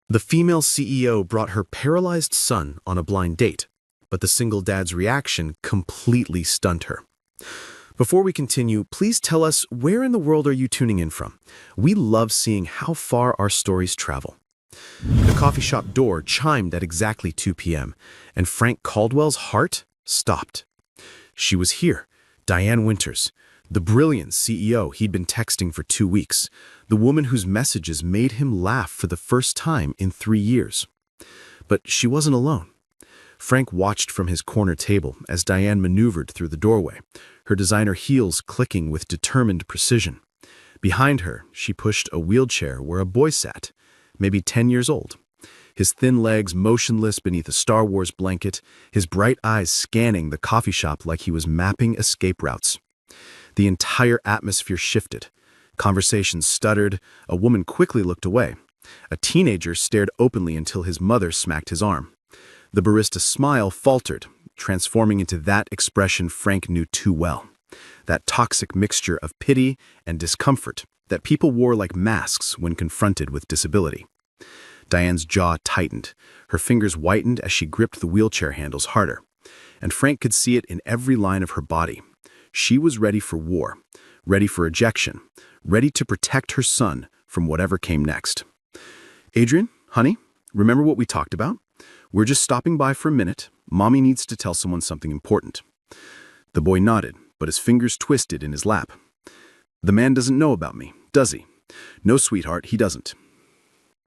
The female CEO brought her paralyzed son on a blind date, but the single dad's reaction completely stunned her. Before we continue, please tell us, where in the world are you tuning in from? We love seeing how far our stories travel. The coffee shop door chimed at exactly 2 p.m., and Frank Caldwell's heart stopped. She was here, Diane Winters, the brilliant CEO he'd been texting for 2 weeks, the woman whose messages made him laugh for the first time in 3 years. But she wasn't alone. Frank watched from his corner table as Diane maneuvered through the doorway, her designer heels clicking with determined precision. Behind her, she pushed a wheelchair where a boy sat, maybe 10 years old, his thin legs motionless beneath a Star Wars blanket, his bright eyes scanning the coffee shop like he was mapping escape routes. The entire atmosphere shifted. Conversations stuttered, a woman quickly looked away. A teenager stared openly until his mother smacked his arm. The barista's smile faltered, transforming into that expression Frank knew too well. That toxic mixture of pity and discomfort that people wore like masks when confronted with disability. Diane's jaw tightened. Her fingers whitened as she gripped the wheelchair handles harder. And Frank could see it in every line of her body. She was ready for war, ready for rejection, ready to protect her son from whatever came next. Adrian, honey, remember what we talked about? We're just stopping by for a minute. Mommy needs to tell someone something important. The boy nodded, but his fingers twisted in his lap. The man doesn't know about me, does he? No, sweetheart, he doesn't.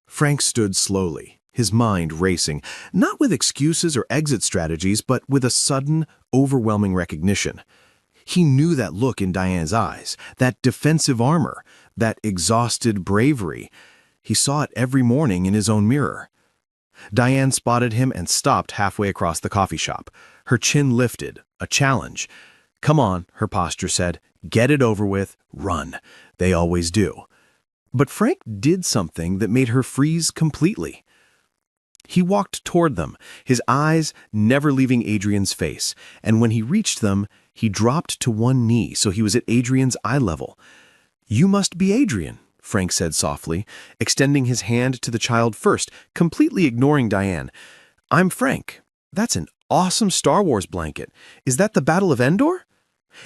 Frank stood slowly, his mind racing, not with excuses or exit strategies, but with a sudden, overwhelming recognition. He knew that look in Diane's eyes, that defensive armor, that exhausted bravery. He saw it every morning in his own mirror. Diane spotted him and stopped halfway across the coffee shop. Her chin lifted, a challenge. "Come on," her posture said. "Get it over with. Run." They always do. But Frank did something that made her freeze completely. He walked toward them, his eyes never leaving Adrian's face, and when he reached them, he dropped to one knee so he was at Adrian's eye level. "You must be Adrian," Frank said softly, extending his hand to the child first, completely ignoring Diane. "I'm Frank. That's an awesome Star Wars blanket. Is that the Battle of Endor?"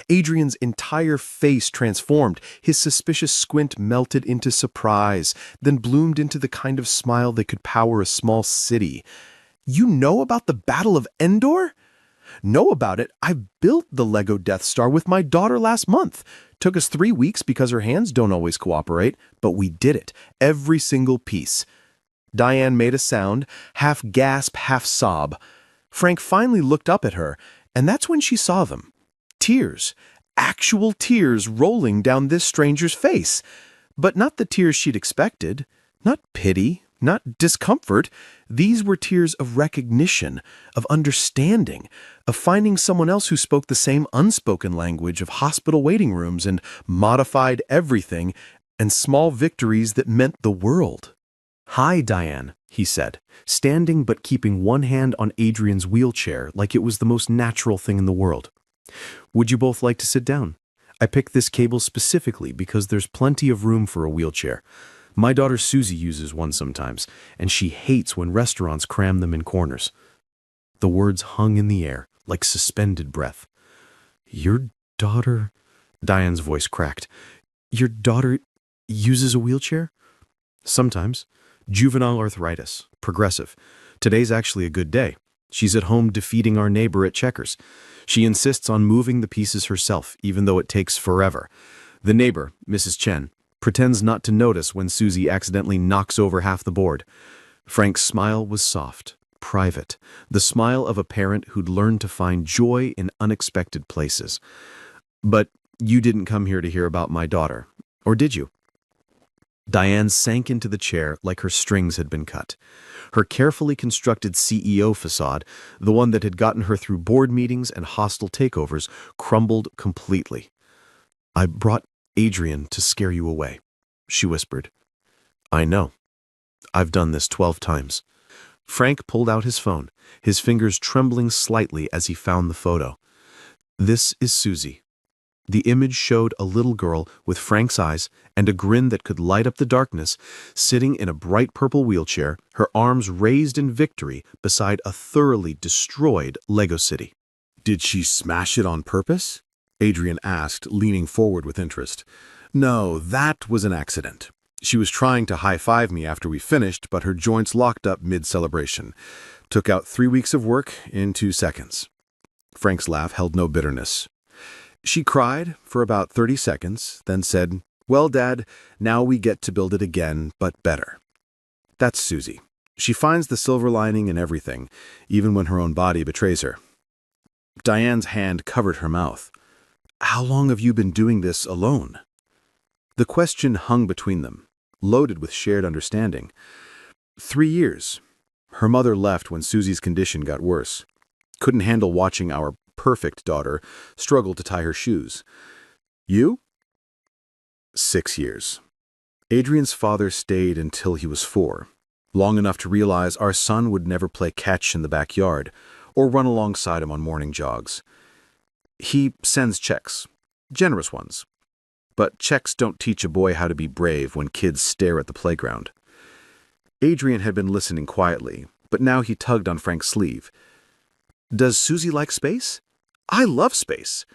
Adrian's entire face transformed. His suspicious squint melted into surprise, then bloomed into the kind of smile that could power a small city. "You know about the Battle of Endor?" "Know about it? I built the Lego Death Star with my daughter last month. Took us 3 weeks because her hands don't always cooperate, but we did it, every single piece." Diane made a sound, half gasp, half sob. Frank finally looked up at her, and that's when she saw them. Tears, actual tears rolling down this stranger's face. But not the tears she'd expected, not pity, not discomfort. These were tears of recognition, of understanding, of finding someone else who spoke the same unspoken language of hospital waiting rooms and modified everything, and small victories that meant the world. "Hi, Diane," he said, standing but keeping one hand on Adrian's wheelchair like it was the most natural thing in the world. "Would you both like to sit down? I picked this cable specifically because there's plenty of room for a wheelchair. My daughter Susie uses one sometimes, and she hates when restaurants cram them in corners." The words hung in the air, like suspended breath. "Your daughter?" Diane's voice cracked. "Your daughter uses a wheelchair?" "Sometimes. Juvenile arthritis. Progressive. Today's actually a good day. She's at home defeating our neighbor at checkers. She insists on moving the pieces herself, even though it takes forever. The neighbor, Mrs. Chen, pretends not to notice when Susie accidentally knocks over half the board." Frank's smile was soft, private, the smile of a parent who'd learned to find joy in unexpected places. "But you didn't come here to hear about my daughter, or did you?" Diane sank into the chair like her strings had been cut. Her carefully constructed CEO facade, the one that had gotten her through board meetings and hostile takeovers, crumbled completely. "I brought Adrian to scare you away," she whispered. "I know. I've done this 12 times. Frank pulled out his phone, his fingers trembling slightly as he found the photo. "This is Susie. The image showed a little girl with Frank's eyes and a grin that could light up the darkness, sitting in a bright purple wheelchair, her arms raised in victory beside a thoroughly destroyed Lego city. Did she smash it on purpose? Adrian asked, leaning forward with interest. No, that was an accident. She was trying to high-five me after we finished, but her joints locked up mid-celebration. Took out 3 weeks of work in 2 seconds. Frank's laugh held no bitterness. She cried for about 30 seconds, then said, "Well, Dad, now we get to build it again, but better." That's Susie. She finds the silver lining in everything, even when her own body betrays her. Diane's hand covered her mouth. "How long have you been doing this alone?" The question hung between them, loaded with shared understanding. 3 years. Her mother left when Susie's condition got worse. Couldn't handle watching our perfect daughter struggle to tie her shoes. You? 6 years. Adrian's father stayed until he was 4, long enough to realize our son would never play catch in the backyard or run alongside him on morning jogs. He sends checks, generous ones. But checks don't teach a boy how to be brave when kids stare at the playground. Adrian had been listening quietly, but now he tugged on Frank's sleeve. "Does Susie like space?" "I love space.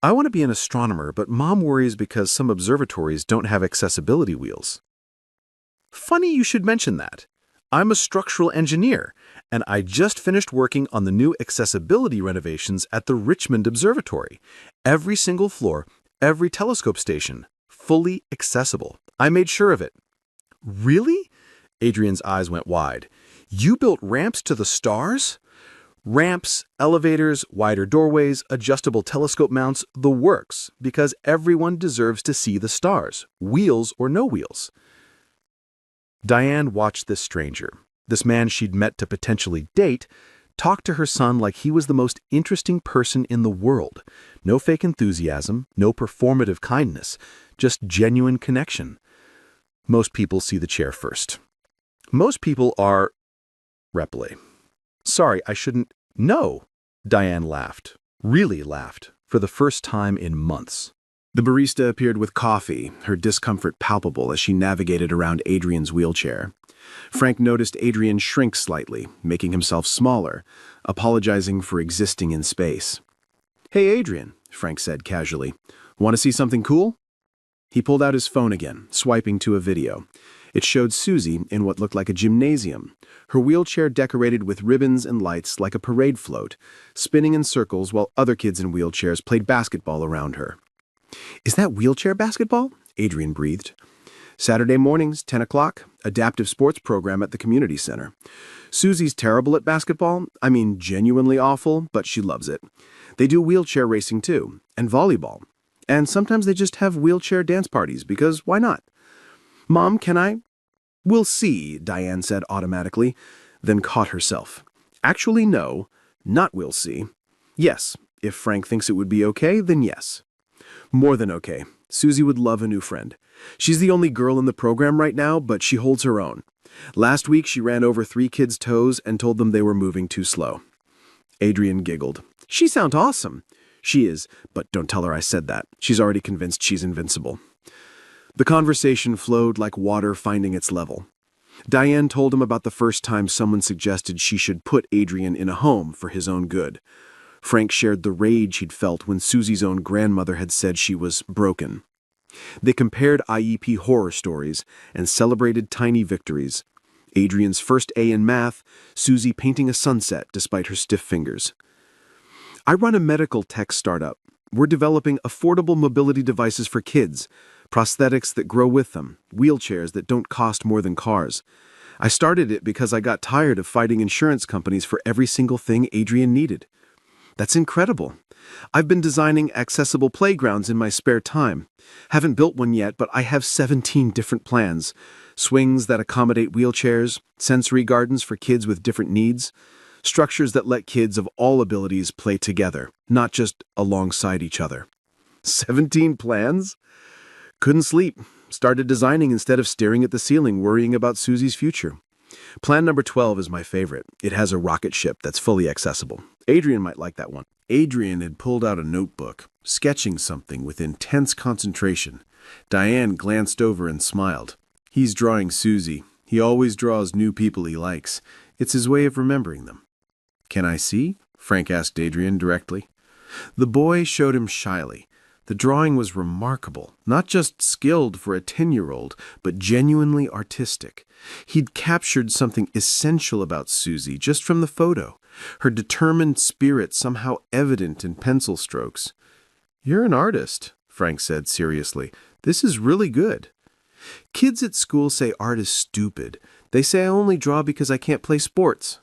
I want to be an astronomer, but Mom worries because some observatories don't have accessibility wheels." "Funny you should mention that. I'm a structural engineer, and I just finished working on the new accessibility renovations at the Richmond Observatory. Every single floor, every telescope station, fully accessible. I made sure of it." "Really?" Adrian's eyes went wide. "You built ramps to the stars?" "Ramps, elevators, wider doorways, adjustable telescope mounts, the works, because everyone deserves to see the stars, wheels or no wheels." Diane watched this stranger, this man she'd met to potentially date, talk to her son like he was the most interesting person in the world. No fake enthusiasm, no performative kindness, just genuine connection. Most people see the chair first. Most people are... Repli. "Sorry, I shouldn't..." "No," Diane laughed, really laughed, for the first time in months. The barista appeared with coffee, her discomfort palpable as she navigated around Adrian's wheelchair. Frank noticed Adrian shrink slightly, making himself smaller, apologizing for existing in space. "Hey, Adrian," Frank said casually. "Want to see something cool?" He pulled out his phone again, swiping to a video. It showed Susie in what looked like a gymnasium, her wheelchair decorated with ribbons and lights like a parade float, spinning in circles while other kids in wheelchairs played basketball around her. "Is that wheelchair basketball?" Adrian breathed. "Saturday mornings, 10 o'clock, adaptive sports program at the community center. Susie's terrible at basketball, I mean genuinely awful, but she loves it. They do wheelchair racing too, and volleyball. And sometimes they just have wheelchair dance parties, because why not? Mom, can I?" "We'll see," Diane said automatically, then caught herself. "Actually, no, not we'll see. Yes, if Frank thinks it would be okay, then yes." "More than okay. Susie would love a new friend. She's the only girl in the program right now, but she holds her own. Last week she ran over 3 kids' toes and told them they were moving too slow." Adrian giggled. "She sounds awesome." "She is, but don't tell her I said that. She's already convinced she's invincible." The conversation flowed like water finding its level. Diane told him about the first time someone suggested she should put Adrian in a home for his own good. Frank shared the rage he'd felt when Susie's own grandmother had said she was broken. They compared IEP horror stories and celebrated tiny victories. Adrian's first A in math, Susie painting a sunset despite her stiff fingers. "I run a medical tech startup. We're developing affordable mobility devices for kids, prosthetics that grow with them, wheelchairs that don't cost more than cars. I started it because I got tired of fighting insurance companies for every single thing Adrian needed." "That's incredible. I've been designing accessible playgrounds in my spare time. Haven't built one yet, but I have 17 different plans. Swings that accommodate wheelchairs, sensory gardens for kids with different needs, structures that let kids of all abilities play together, not just alongside each other." 17 plans? "Couldn't sleep. Started designing instead of staring at the ceiling, worrying about Susie's future. Plan number 12 is my favorite. It has a rocket ship that's fully accessible. Adrian might like that one." Adrian had pulled out a notebook, sketching something with intense concentration. Diane glanced over and smiled. He's drawing Susie. He always draws new people he likes. It's his way of remembering them. Can I see? Frank asked Adrian directly. The boy showed him shyly. The drawing was remarkable, not just skilled for a 10-year-old, but genuinely artistic. He'd captured something essential about Susie just from the photo, her determined spirit somehow evident in pencil strokes. "You're an artist," Frank said seriously. "This is really good." Kids at school say art is stupid. They say I only draw because I can't play sports.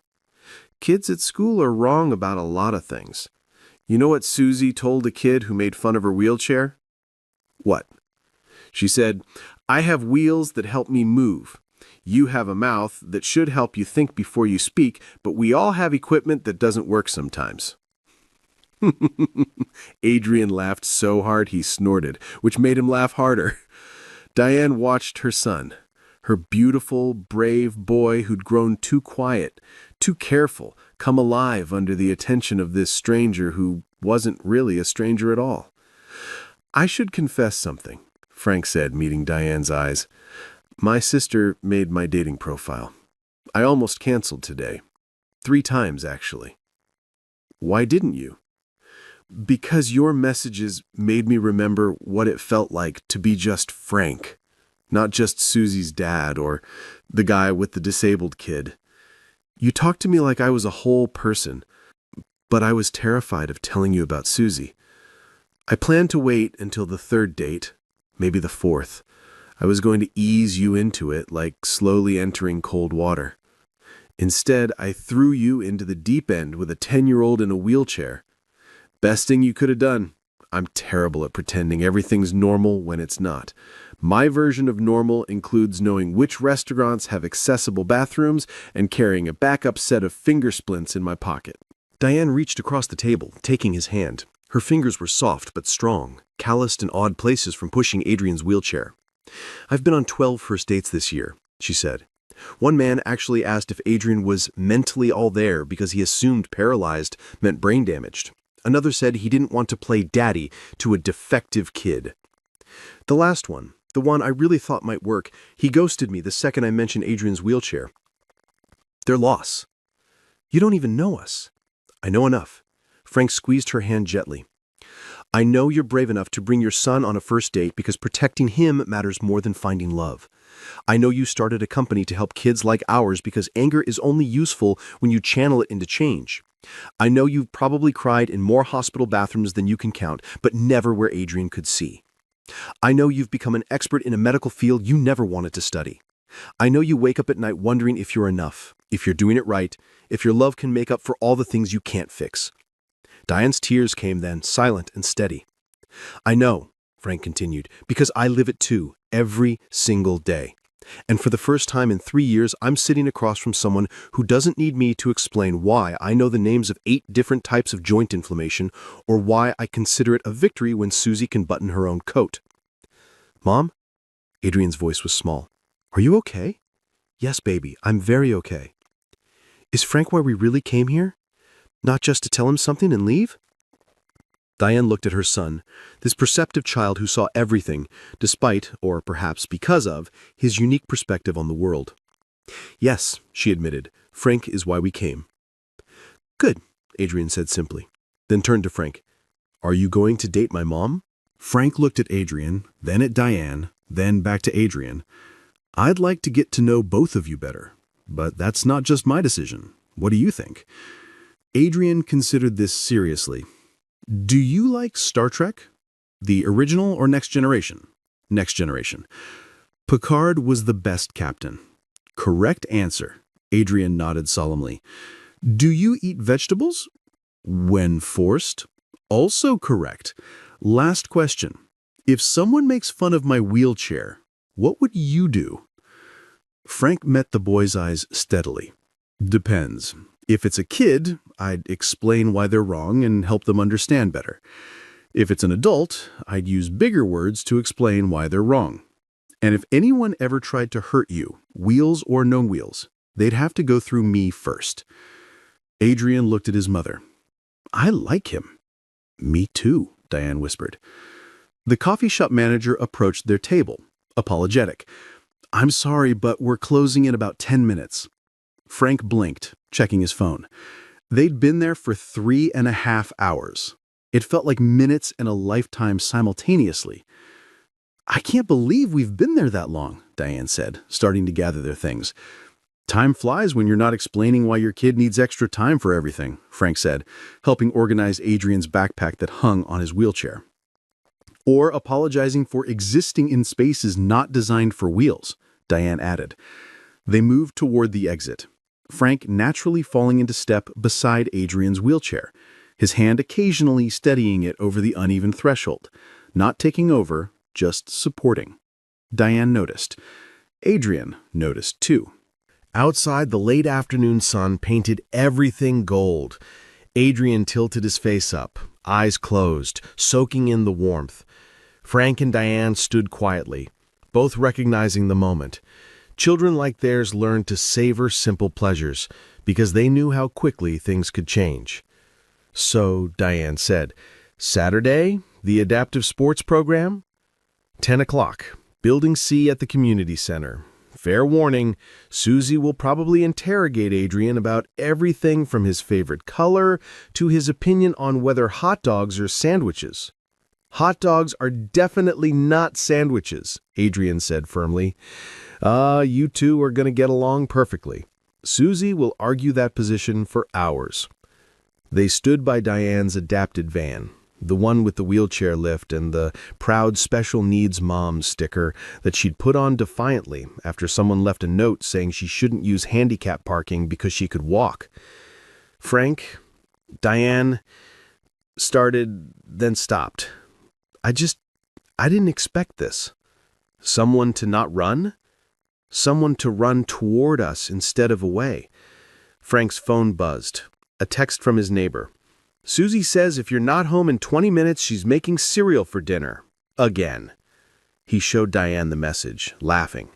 Kids at school are wrong about a lot of things. You know what Susie told a kid who made fun of her wheelchair? What? She said, "I have wheels that help me move. You have a mouth that should help you think before you speak, but we all have equipment that doesn't work sometimes." Adrian laughed so hard he snorted, which made him laugh harder. Diane watched her son, her beautiful, brave boy who'd grown too quiet, too careful, come alive under the attention of this stranger who wasn't really a stranger at all. "I should confess something," Frank said, meeting Diane's eyes. "My sister made my dating profile. I almost canceled today. 3 times, actually." "Why didn't you?" "Because your messages made me remember what it felt like to be just Frank, not just Susie's dad or the guy with the disabled kid. You talked to me like I was a whole person, but I was terrified of telling you about Susie. I planned to wait until the 3rd date, maybe the 4th. I was going to ease you into it like slowly entering cold water. Instead, I threw you into the deep end with a 10-year-old in a wheelchair. Best thing you could have done. I'm terrible at pretending everything's normal when it's not. My version of normal includes knowing which restaurants have accessible bathrooms and carrying a backup set of finger splints in my pocket." Diane reached across the table, taking his hand. Her fingers were soft but strong, calloused in odd places from pushing Adrian's wheelchair. "I've been on 12 first dates this year," she said. "One man actually asked if Adrian was mentally all there because he assumed paralyzed meant brain damaged. Another said he didn't want to play daddy to a defective kid. The last one, the one I really thought might work, he ghosted me the second I mentioned Adrian's wheelchair. Their loss. You don't even know us." "I know enough." Frank squeezed her hand gently. "I know you're brave enough to bring your son on a first date because protecting him matters more than finding love. I know you started a company to help kids like ours because anger is only useful when you channel it into change. I know you've probably cried in more hospital bathrooms than you can count, but never where Adrian could see. I know you've become an expert in a medical field you never wanted to study. I know you wake up at night wondering if you're enough, if you're doing it right, if your love can make up for all the things you can't fix." Diane's tears came then, silent and steady. "I know," Frank continued, "because I live it too, every single day. And for the first time in 3 years, I'm sitting across from someone who doesn't need me to explain why I know the names of 8 different types of joint inflammation or why I consider it a victory when Susie can button her own coat." "Mom?" Adrian's voice was small. "Are you okay?" "Yes, baby, I'm very okay." "Is Frank why we really came here? Not just to tell him something and leave?" Diane looked at her son, this perceptive child who saw everything, despite, or perhaps because of, his unique perspective on the world. "Yes," she admitted, "Frank is why we came." "Good," Adrian said simply, then turned to Frank. "Are you going to date my mom?" Frank looked at Adrian, then at Diane, then back to Adrian. "I'd like to get to know both of you better, but that's not just my decision. What do you think?" Adrian considered this seriously. "Do you like Star Trek? The original or Next Generation?" "Next Generation." "Picard was the best captain." "Correct answer." Adrian nodded solemnly. "Do you eat vegetables?" "When forced." "Also correct." "Last question. If someone makes fun of my wheelchair, what would you do?" Frank met the boy's eyes steadily. "Depends. If it's a kid, I'd explain why they're wrong and help them understand better. If it's an adult, I'd use bigger words to explain why they're wrong. And if anyone ever tried to hurt you, wheels or no wheels, they'd have to go through me first." Adrian looked at his mother. I like him. Me too, Diane whispered. The coffee shop manager approached their table, apologetic. I'm sorry, but we're closing in about 10 minutes. Frank blinked, checking his phone. They'd been there for 3.5 hours. It felt like minutes and a lifetime simultaneously. I can't believe we've been there that long, Diane said, starting to gather their things. Time flies when you're not explaining why your kid needs extra time for everything, Frank said, helping organize Adrian's backpack that hung on his wheelchair. Or apologizing for existing in spaces not designed for wheels, Diane added. They moved toward the exit, Frank naturally falling into step beside Adrian's wheelchair, his hand occasionally steadying it over the uneven threshold, not taking over, just supporting. Diane noticed. Adrian noticed too. Outside, the late afternoon sun painted everything gold. Adrian tilted his face up, eyes closed, soaking in the warmth. Frank and Diane stood quietly, both recognizing the moment. Children like theirs learned to savor simple pleasures because they knew how quickly things could change. So, Diane said, Saturday, the adaptive sports program? 10 o'clock, Building C at the community center. Fair warning, Susie will probably interrogate Adrian about everything from his favorite color to his opinion on whether hot dogs are sandwiches. Hot dogs are definitely not sandwiches, Adrian said firmly. You two are going to get along perfectly. Susie will argue that position for hours. They stood by Diane's adapted van, the one with the wheelchair lift and the proud special needs mom sticker that she'd put on defiantly after someone left a note saying she shouldn't use handicap parking because she could walk. Frank, Diane, started, then stopped. I didn't expect this. Someone to not run? Someone to run toward us instead of away. Frank's phone buzzed. A text from his neighbor. Susie says if you're not home in 20 minutes, she's making cereal for dinner. Again. He showed Diane the message, laughing.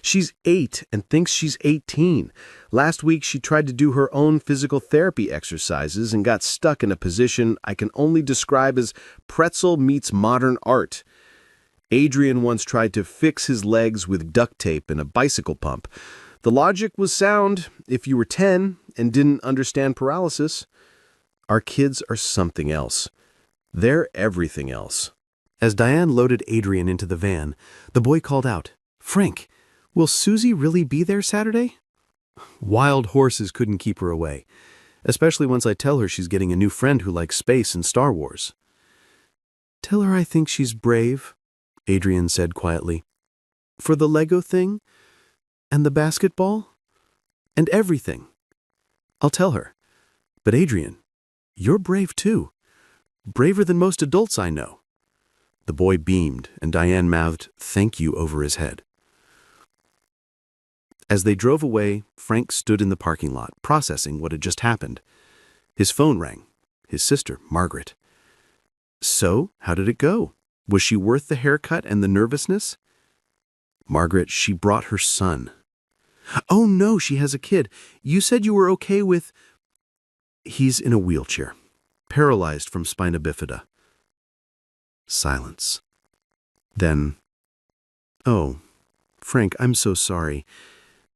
She's 8 and thinks she's 18. Last week, she tried to do her own physical therapy exercises and got stuck in a position I can only describe as pretzel meets modern art. Adrian once tried to fix his legs with duct tape and a bicycle pump. The logic was sound if you were 10 and didn't understand paralysis. Our kids are something else. They're everything else. As Diane loaded Adrian into the van, the boy called out, Frank, will Susie really be there Saturday? Wild horses couldn't keep her away, especially once I tell her she's getting a new friend who likes space and Star Wars. Tell her I think she's brave, Adrian said quietly. For the Lego thing, and the basketball, and everything. I'll tell her. But Adrian, you're brave too. Braver than most adults I know. The boy beamed, and Diane mouthed, thank you over his head. As they drove away, Frank stood in the parking lot, processing what had just happened. His phone rang. His sister, Margaret. So, how did it go? Was she worth the haircut and the nervousness? Margaret, she brought her son. Oh no, she has a kid. You said you were okay with... He's in a wheelchair, paralyzed from spina bifida. Silence. Then, oh, Frank, I'm so sorry.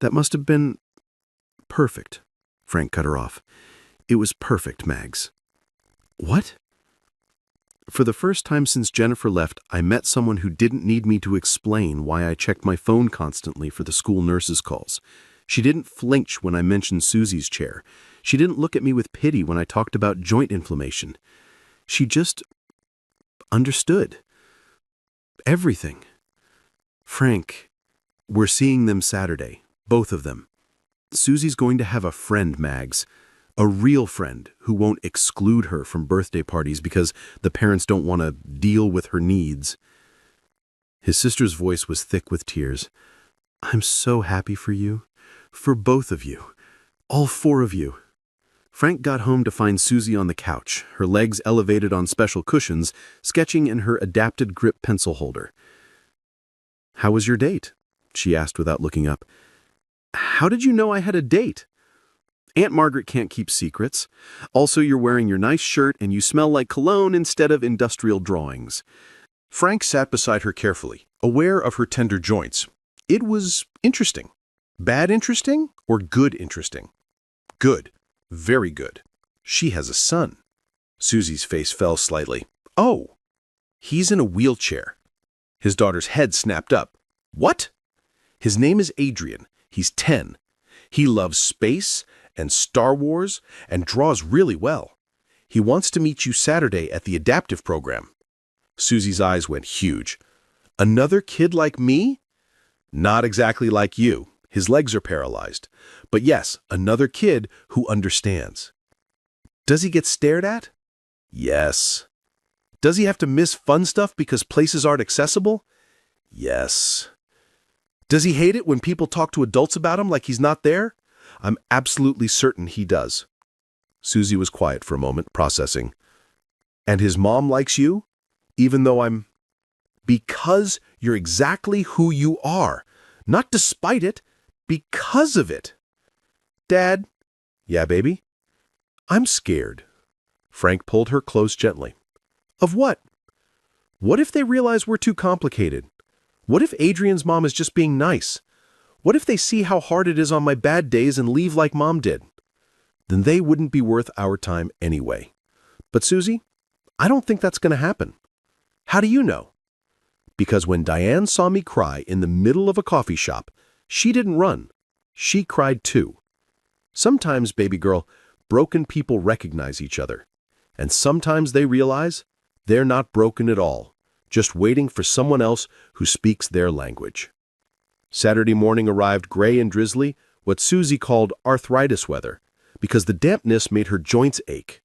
That must have been... Perfect. Frank cut her off. It was perfect, Mags. What? For the first time since Jennifer left, I met someone who didn't need me to explain why I checked my phone constantly for the school nurses' calls. She didn't flinch when I mentioned Susie's chair. She didn't look at me with pity when I talked about joint inflammation. She just understood. Everything. Frank, we're seeing them Saturday, both of them. Susie's going to have a friend, Mags. A real friend who won't exclude her from birthday parties because the parents don't want to deal with her needs. His sister's voice was thick with tears. I'm so happy for you. For both of you. All 4 of you. Frank got home to find Susie on the couch, her legs elevated on special cushions, sketching in her adapted grip pencil holder. How was your date? She asked without looking up. How did you know I had a date? Aunt Margaret can't keep secrets. Also, you're wearing your nice shirt and you smell like cologne instead of industrial drawings. Frank sat beside her carefully, aware of her tender joints. It was interesting. Bad interesting or good interesting? Good. Very good. She has a son. Susie's face fell slightly. Oh, he's in a wheelchair. His daughter's head snapped up. What? His name is Adrian. He's 10. He loves space and Star Wars and draws really well. He wants to meet you Saturday at the adaptive program. Susie's eyes went huge. Another kid like me? Not exactly like you. His legs are paralyzed. But yes, another kid who understands. Does he get stared at? Yes. Does he have to miss fun stuff because places aren't accessible? Yes. Does he hate it when people talk to adults about him like he's not there? I'm absolutely certain he does. Susie was quiet for a moment, processing. And his mom likes you? Even though I'm... Because you're exactly who you are. Not despite it, because of it. Dad? Yeah, baby? I'm scared. Frank pulled her close gently. Of what? What if they realize we're too complicated? What if Adrian's mom is just being nice? What if they see how hard it is on my bad days and leave like Mom did? Then they wouldn't be worth our time anyway. But Susie, I don't think that's going to happen. How do you know? Because when Diane saw me cry in the middle of a coffee shop, she didn't run. She cried too. Sometimes, baby girl, broken people recognize each other. And sometimes they realize they're not broken at all, just waiting for someone else who speaks their language. Saturday morning arrived gray and drizzly, what Susie called arthritis weather, because the dampness made her joints ache.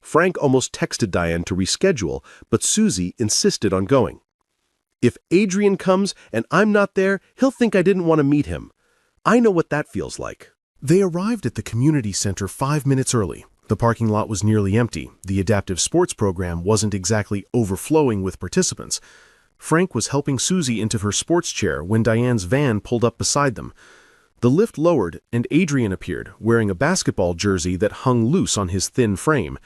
Frank almost texted Diane to reschedule, but Susie insisted on going. If Adrian comes and I'm not there, he'll think I didn't want to meet him. I know what that feels like. They arrived at the community center 5 minutes early. The parking lot was nearly empty. The adaptive sports program wasn't exactly overflowing with participants. Frank was helping Susie into her sports chair when Diane's van pulled up beside them. The lift lowered and Adrian appeared, wearing a basketball jersey that hung loose on his thin frame.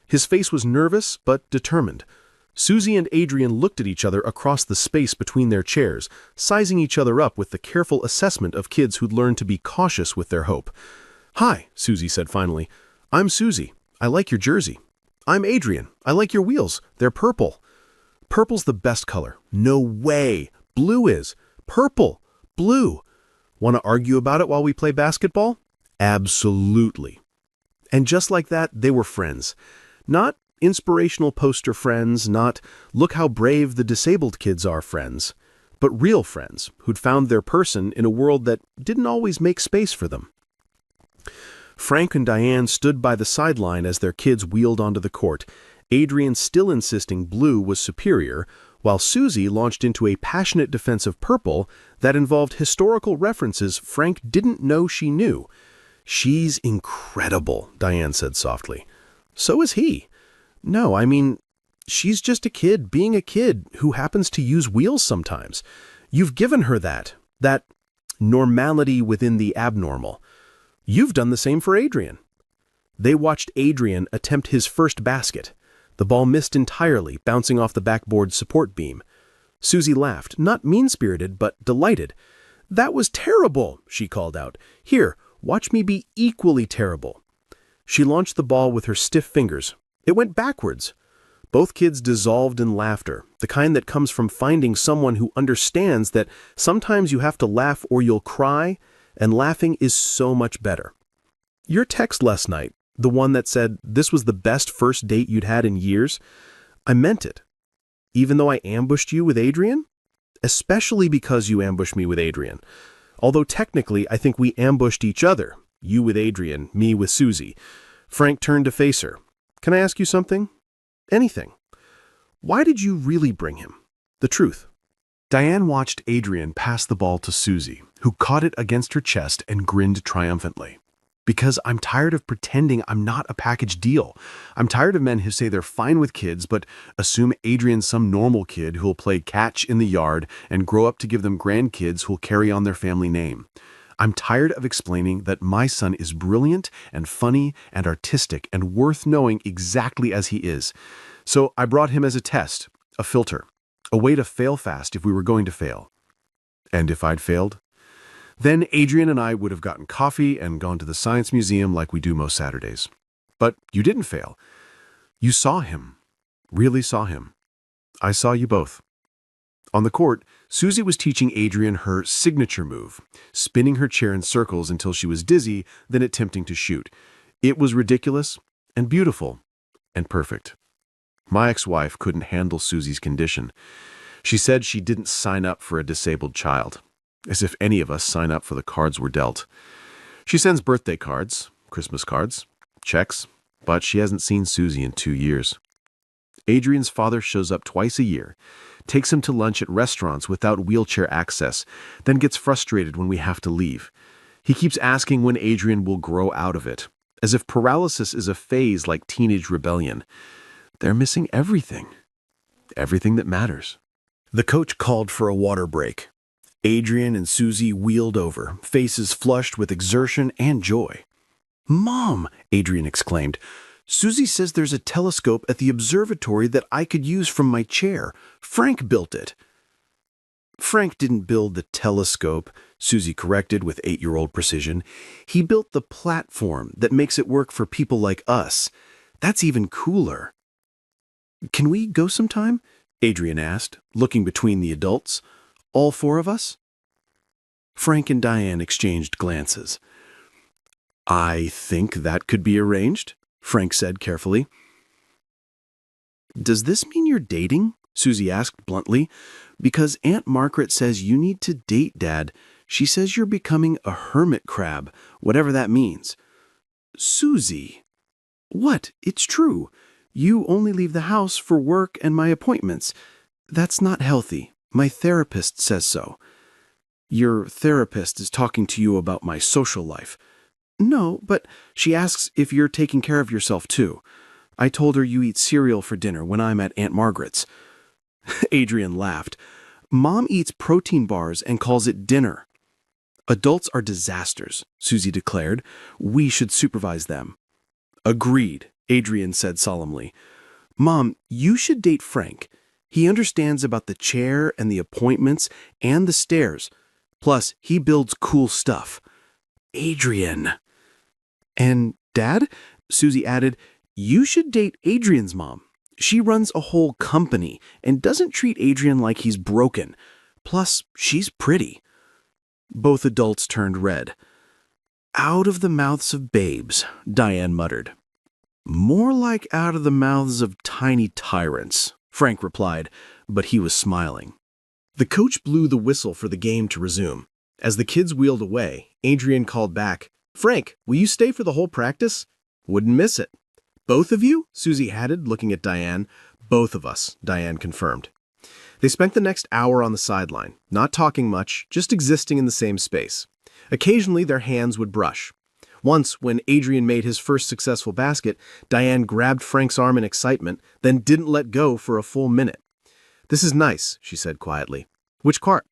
His face was nervous but determined. Susie and Adrian looked at each other across the space between their chairs, sizing each other up with the careful assessment of kids who'd learned to be cautious with their hope. "Hi," Susie said finally. "I'm Susie. I like your jersey. I'm Adrian. I like your wheels. They're purple." "Purple's the best color." "No way. Blue is." "Purple. Blue. Want to argue about it while we play basketball?" "Absolutely." And just like that, they were friends. Not inspirational poster friends, not look how brave the disabled kids are friends, but real friends who'd found their person in a world that didn't always make space for them. Frank and Diane stood by the sideline as their kids wheeled onto the court, Adrian still insisting blue was superior, while Susie launched into a passionate defense of purple that involved historical references Frank didn't know she knew. "She's incredible," Diane said softly. "So is he." "No, I mean, she's just a kid being a kid who happens to use wheels sometimes. You've given her that normality within the abnormal. You've done the same for Adrian." They watched Adrian attempt his first basket. The ball missed entirely, bouncing off the backboard support beam. Susie laughed, not mean-spirited, but delighted. "That was terrible," she called out. "Here, watch me be equally terrible." She launched the ball with her stiff fingers. It went backwards. Both kids dissolved in laughter, the kind that comes from finding someone who understands that sometimes you have to laugh or you'll cry, and laughing is so much better. Your text last night, the one that said this was the best first date you'd had in years, I meant it. Even though I ambushed you with Adrian? Especially because you ambushed me with Adrian. Although technically I think we ambushed each other, you with Adrian, me with Susie. Frank turned to face her. "Can I ask you something? Anything. Why did you really bring him? The truth." Diane watched Adrian pass the ball to Susie, who caught it against her chest and grinned triumphantly. "Because I'm tired of pretending I'm not a package deal. I'm tired of men who say they're fine with kids but assume Adrian's some normal kid who'll play catch in the yard and grow up to give them grandkids who'll carry on their family name. I'm tired of explaining that my son is brilliant and funny and artistic and worth knowing exactly as he is. So I brought him as a test, a filter, a way to fail fast if we were going to fail. And if I'd failed? Then Adrian and I would have gotten coffee and gone to the science museum like we do most Saturdays. But you didn't fail. You saw him. Really saw him. I saw you both. On the court, Susie was teaching Adrian her signature move, spinning her chair in circles until she was dizzy, then attempting to shoot. It was ridiculous and beautiful and perfect. My ex-wife couldn't handle Susie's condition. She said she didn't sign up for a disabled child, as if any of us sign up for the cards we're dealt. She sends birthday cards, Christmas cards, checks, but she hasn't seen Susie in 2 years. Adrian's father shows up twice a year, takes him to lunch at restaurants without wheelchair access, then gets frustrated when we have to leave. He keeps asking when Adrian will grow out of it, as if paralysis is a phase like teenage rebellion. They're missing everything. Everything that matters. The coach called for a water break. Adrian and Susie wheeled over, faces flushed with exertion and joy. "Mom," Adrian exclaimed, "Susie says there's a telescope at the observatory that I could use from my chair. Frank built it." "Frank didn't build the telescope," Susie corrected with 8-year-old precision. "He built the platform that makes it work for people like us. That's even cooler." "Can we go sometime?" Adrian asked, looking between the adults. "All 4 of us?" Frank and Diane exchanged glances. "I think that could be arranged," Frank said carefully. "Does this mean you're dating?" Susie asked bluntly. "Because Aunt Margaret says you need to date Dad. She says you're becoming a hermit crab, whatever that means." "Susie." "What? It's true. You only leave the house for work and my appointments. That's not healthy. My therapist says so." "Your therapist is talking to you about my social life." "No, but she asks if you're taking care of yourself too. I told her you eat cereal for dinner when I'm at Aunt Margaret's." Adrian laughed. "Mom eats protein bars and calls it dinner." "Adults are disasters," Susie declared. "We should supervise them." "Agreed," Adrian said solemnly. "Mom, you should date Frank. He understands about the chair and the appointments and the stairs. Plus, he builds cool stuff." "Adrian." "And Dad," Susie added, "you should date Adrian's mom. She runs a whole company and doesn't treat Adrian like he's broken. Plus, she's pretty." Both adults turned red. "Out of the mouths of babes," Diane muttered. "More like out of the mouths of tiny tyrants," Frank replied, but he was smiling. The coach blew the whistle for the game to resume. As the kids wheeled away, Adrian called back, "Frank, will you stay for the whole practice?" "Wouldn't miss it." "Both of you?" Susie added, looking at Diane. "Both of us," Diane confirmed. They spent the next hour on the sideline, not talking much, just existing in the same space. Occasionally, their hands would brush. Once, when Adrian made his first successful basket, Diane grabbed Frank's arm in excitement, then didn't let go for a full minute. "This is nice," she said quietly. "Which part?"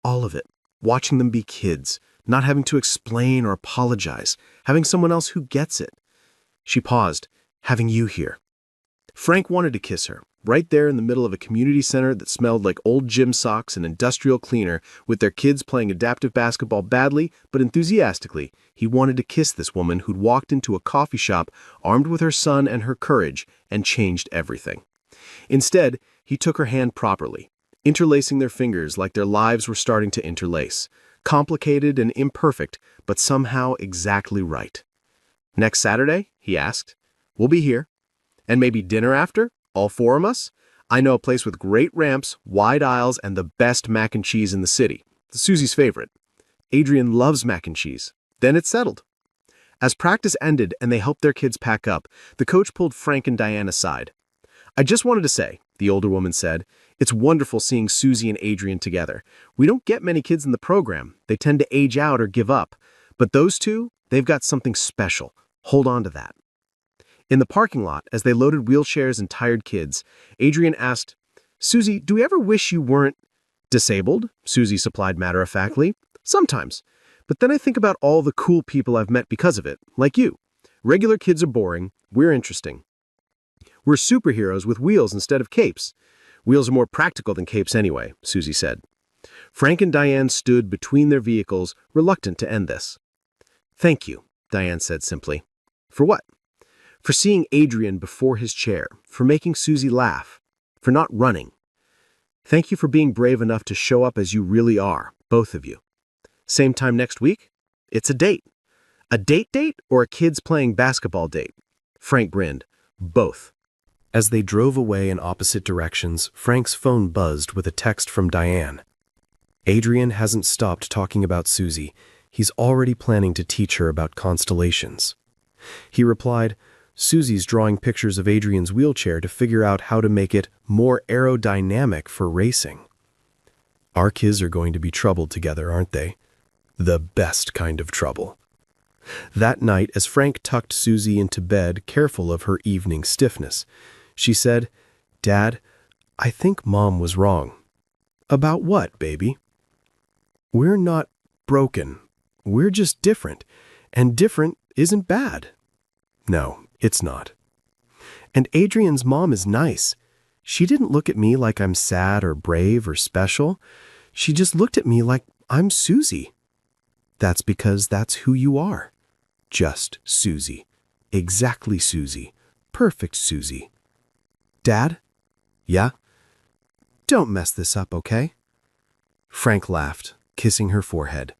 "All of it. Watching them be kids, not having to explain or apologize, having someone else who gets it." She paused, "Having you here." Frank wanted to kiss her, right there in the middle of a community center that smelled like old gym socks and industrial cleaner, with their kids playing adaptive basketball badly but enthusiastically. He wanted to kiss this woman who'd walked into a coffee shop armed with her son and her courage and changed everything. Instead, he took her hand properly, interlacing their fingers like their lives were starting to interlace. Complicated and imperfect, but somehow exactly right. "Next Saturday?" he asked. "We'll be here. And maybe dinner after? All 4 of us? I know a place with great ramps, wide aisles, and the best mac and cheese in the city. Susie's favorite. Adrian loves mac and cheese." Then it's settled. As practice ended and they helped their kids pack up, the coach pulled Frank and Diane aside. "I just wanted to say," the older woman said, "it's wonderful seeing Susie and Adrian together. We don't get many kids in the program. They tend to age out or give up. But those two, they've got something special. Hold on to that." In the parking lot, as they loaded wheelchairs and tired kids, Adrian asked, "Susie, do you ever wish you weren't—" "Disabled?" Susie supplied matter-of-factly. "Sometimes. But then I think about all the cool people I've met because of it, like you. Regular kids are boring, we're interesting. We're superheroes with wheels instead of capes. Wheels are more practical than capes anyway, Susie said. Frank and Diane stood between their vehicles, reluctant to end this. Thank you, Diane said simply. For what? For seeing Adrian before his chair, for making Susie laugh, for not running. Thank you for being brave enough to show up as you really are, both of you. Same time next week? It's a date. A date or a kids playing basketball date? Frank grinned. Both. As they drove away in opposite directions, Frank's phone buzzed with a text from Diane. Adrian hasn't stopped talking about Susie. He's already planning to teach her about constellations. He replied, Susie's drawing pictures of Adrian's wheelchair to figure out how to make it more aerodynamic for racing. Our kids are going to be troubled together, aren't they? The best kind of trouble. That night, as Frank tucked Susie into bed, careful of her evening stiffness, she said, Dad, I think Mom was wrong. About what, baby? We're not broken. We're just different. And different isn't bad. No, it's not. And Adrian's mom is nice. She didn't look at me like I'm sad or brave or special. She just looked at me like I'm Susie. That's because that's who you are. Just Susie. Exactly Susie. Perfect Susie. Dad? Yeah? Don't mess this up, okay? Frank laughed, kissing her forehead.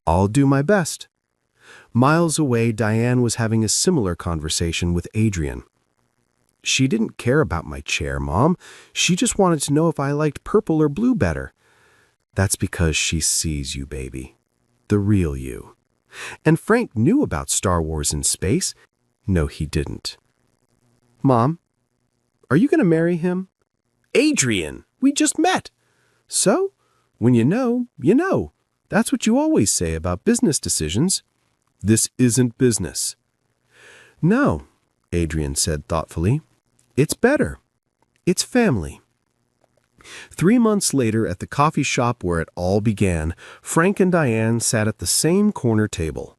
I'll do my best. Miles away, Diane was having a similar conversation with Adrian. She didn't care about my chair, Mom. She just wanted to know if I liked purple or blue better. That's because she sees you, baby. The real you. And Frank knew about Star Wars in space. No, he didn't. Mom, are you going to marry him? Adrian, we just met. So, when you know, you know. That's what you always say about business decisions. This isn't business. No, Adrian said thoughtfully. It's better. It's family. 3 months later, at the coffee shop where it all began, Frank and Diane sat at the same corner table.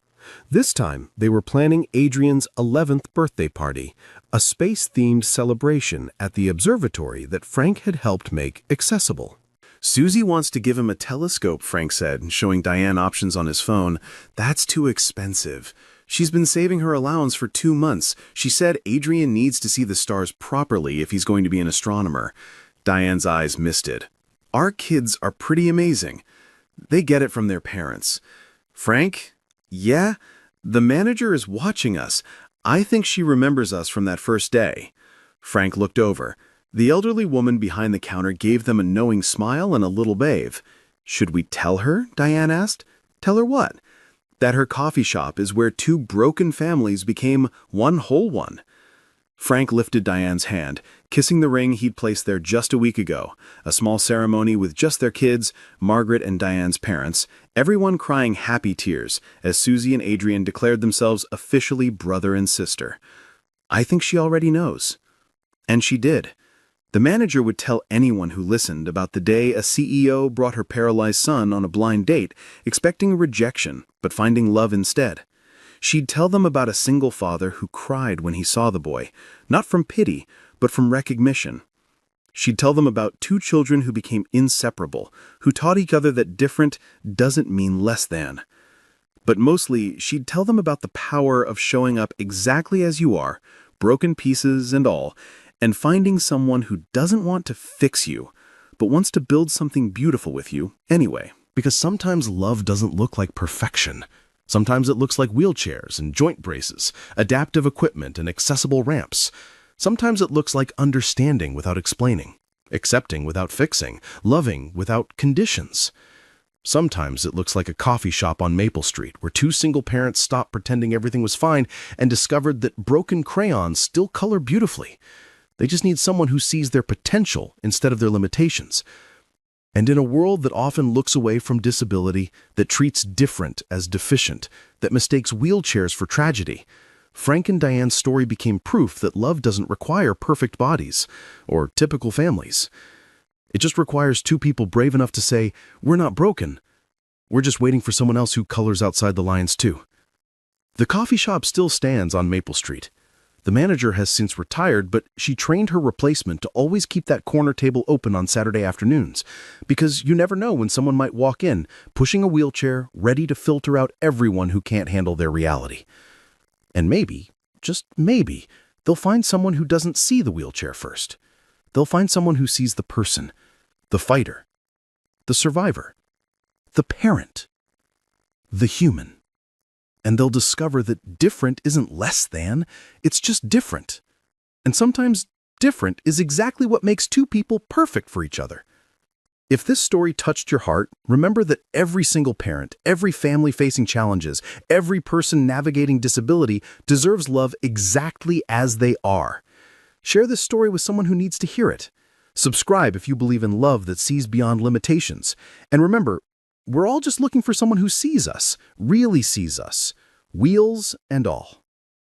This time, they were planning Adrian's 11th birthday party, a space-themed celebration at the observatory that Frank had helped make accessible. Susie wants to give him a telescope, Frank said, showing Diane options on his phone. That's too expensive. She's been saving her allowance for 2 months. She said Adrian needs to see the stars properly if he's going to be an astronomer. Diane's eyes misted. Our kids are pretty amazing. They get it from their parents. Frank? Yeah? The manager is watching us. I think she remembers us from that first day. Frank looked over. The elderly woman behind the counter gave them a knowing smile and a little wave. Should we tell her? Diane asked. Tell her what? That her coffee shop is where 2 broken families became one whole one. Frank lifted Diane's hand, kissing the ring he'd placed there just a week ago, a small ceremony with just their kids, Margaret and Diane's parents, everyone crying happy tears as Susie and Adrian declared themselves officially brother and sister. I think she already knows. And she did. The manager would tell anyone who listened about the day a CEO brought her paralyzed son on a blind date, expecting rejection, but finding love instead. She'd tell them about a single father who cried when he saw the boy, not from pity, but from recognition. She'd tell them about 2 children who became inseparable, who taught each other that different doesn't mean less than. But mostly, she'd tell them about the power of showing up exactly as you are, broken pieces and all, and finding someone who doesn't want to fix you, but wants to build something beautiful with you anyway. Because sometimes love doesn't look like perfection. Sometimes it looks like wheelchairs and joint braces, adaptive equipment and accessible ramps. Sometimes it looks like understanding without explaining, accepting without fixing, loving without conditions. Sometimes it looks like a coffee shop on Maple Street where 2 single parents stopped pretending everything was fine and discovered that broken crayons still color beautifully. They just need someone who sees their potential instead of their limitations. And in a world that often looks away from disability, that treats different as deficient, that mistakes wheelchairs for tragedy, Frank and Diane's story became proof that love doesn't require perfect bodies or typical families. It just requires 2 people brave enough to say, we're not broken, We're just waiting for someone else who colors outside the lines too. The coffee shop still stands on Maple Street. The manager has since retired, but she trained her replacement to always keep that corner table open on Saturday afternoons, because you never know when someone might walk in, pushing a wheelchair, ready to filter out everyone who can't handle their reality. And maybe, just maybe, they'll find someone who doesn't see the wheelchair first. They'll find someone who sees the person, the fighter, the survivor, the parent, the human. And they'll discover that different isn't less than, it's just different. And sometimes different is exactly what makes two people perfect for each other. If this story touched your heart, remember that every single parent, every family facing challenges, every person navigating disability deserves love exactly as they are. Share this story with someone who needs to hear it. Subscribe if you believe in love that sees beyond limitations. And remember, we're all just looking for someone who sees us, really sees us, wheels and all.